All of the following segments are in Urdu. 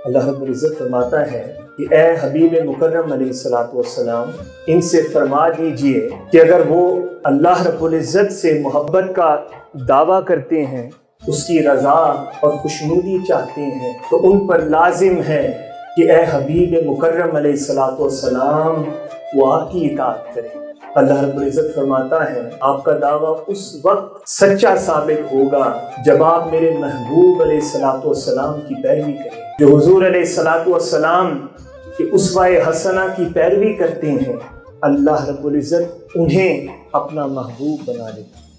اللہ رب العزت فرماتا ہے کہ اے حبیب مکرم علیہ الصلوۃ والسلام، ان سے فرما دیجئے کہ اگر وہ اللہ رب العزت سے محبت کا دعویٰ کرتے ہیں، اس کی رضا اور خوشنودی چاہتے ہیں، تو ان پر لازم ہے کہ اے حبیب مکرم علیہ الصلوۃ والسلام وہ آپ کی اطاعت کریں۔ اللہ رب العزت فرماتا ہے آپ کا دعویٰ اس وقت سچا ثابت ہوگا جب آپ میرے محبوب علیہ الصلوۃ والسلام کی پیروی کریں۔ جو حضور علیہ الصلوۃ والسلام کے اسوہ حسنہ کی پیروی کرتے ہیں، اللہ رب العزت انہیں اپنا محبوب بنا لیتا ہے۔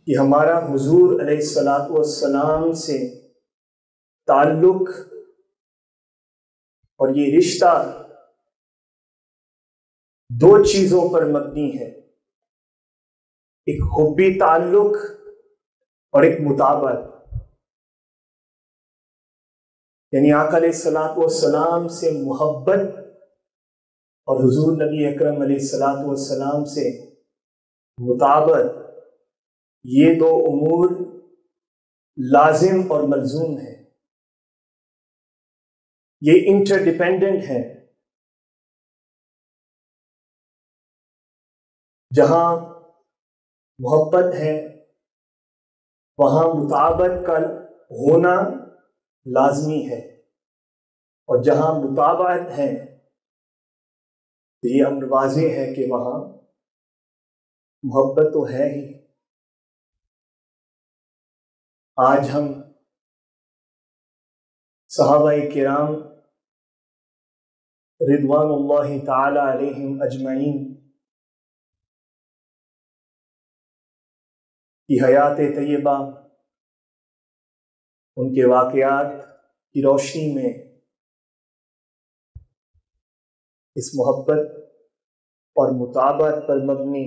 کہ ہمارا حضور علیہ الصلوۃ والسلام سے تعلق اور یہ رشتہ دو چیزوں پر مبنی ہے، ایک حبی تعلق اور ایک مطابقت۔ یعنی آقا علیہ الصلوۃ والسلام سے محبت اور حضور نبی اکرم علیہ الصلوۃ والسلام سے مطابقت، یہ دو امور لازم اور ملزوم ہیں، یہ انٹر ڈیپینڈنٹ ہیں۔ جہاں محبت ہے وہاں مطابقت کا ہونا لازمی ہے، اور جہاں مطابقت ہے تو یہ امر واضح ہے کہ وہاں محبت تو ہے ہی۔ آج ہم صحابہ کرام رضوان اللہ تعالی علیہم اجمعین کی حیات طیبہ، ان کے واقعات کی روشنی میں اس محبت اور مطابقت پر مبنی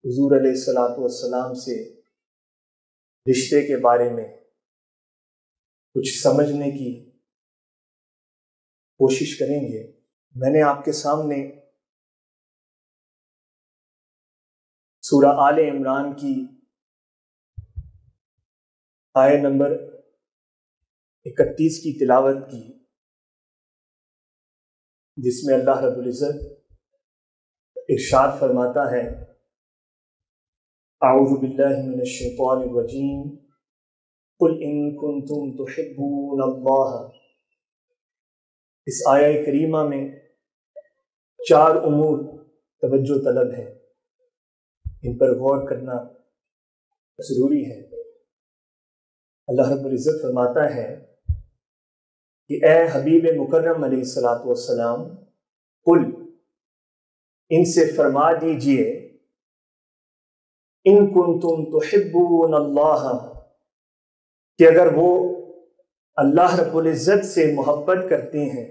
حضور علیہ الصلوۃ والسلام سے رشتے کے بارے میں کچھ سمجھنے کی کوشش کریں گے۔ میں نے آپ کے سامنے سورہ آل عمران کی آیت نمبر 31 کی تلاوت کی، جس میں اللہ رب العزت ارشاد فرماتا ہے اعوذ باللہ من الشیطان الرجیم قل ان کنتم تحبون اللہ۔ اس آیہ کریمہ میں 4 امور توجہ طلب ہے، ان پر غور کرنا ضروری ہے۔ اللہ رب العزت فرماتا ہے کہ اے حبیب مکرم علیہ الصلوۃ والسلام، قل ان سے فرما دیجئے ان کنتم تحبون اللہ، کہ اگر وہ اللہ رب العزت سے محبت کرتے ہیں،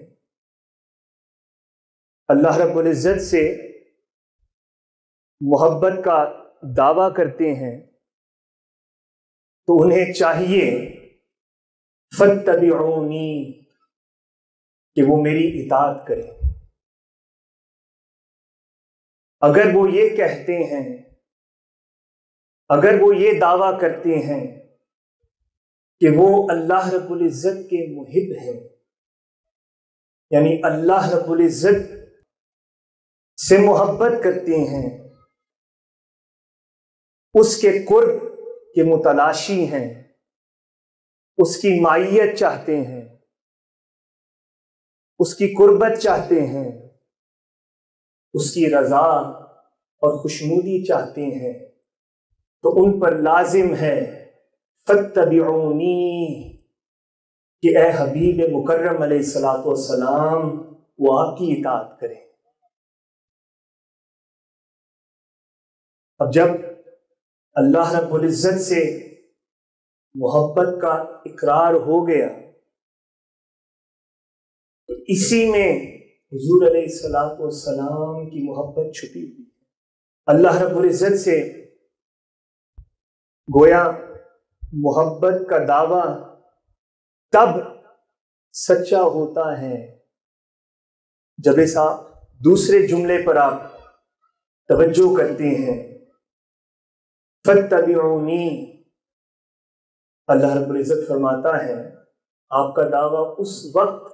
اللہ رب العزت سے محبت کا دعویٰ کرتے ہیں، تو انہیں چاہیے فاتبعونی کہ وہ میری اطاعت کریں۔ اگر وہ یہ کہتے ہیں، اگر وہ یہ دعویٰ کرتے ہیں کہ وہ اللہ رب العزت کے محب ہیں، یعنی اللہ رب العزت سے محبت کرتے ہیں، اس کے قرب کے متلاشی ہیں، اس کی معیت چاہتے ہیں، اس کی قربت چاہتے ہیں، اس کی رضا اور خوشنودی چاہتے ہیں، تو ان پر لازم ہے فاتبعونی کہ اے حبیب مکرم علیہ الصلوۃ والسلام وہ آپ کی اطاعت کریں۔ اب جب اللہ رب العزت سے محبت کا اقرار ہو گیا تو اسی میں حضور علیہ الصلوۃ والسلام کی محبت چھپی ہوئی ہے۔ اللہ رب العزت سے گویا محبت کا دعویٰ تب سچا ہوتا ہے جب ایسا دوسرے جملے پر آپ توجہ کرتے ہیں، فاتبعونی۔ اللہ رب العزت فرماتا ہے آپ کا دعویٰ اس وقت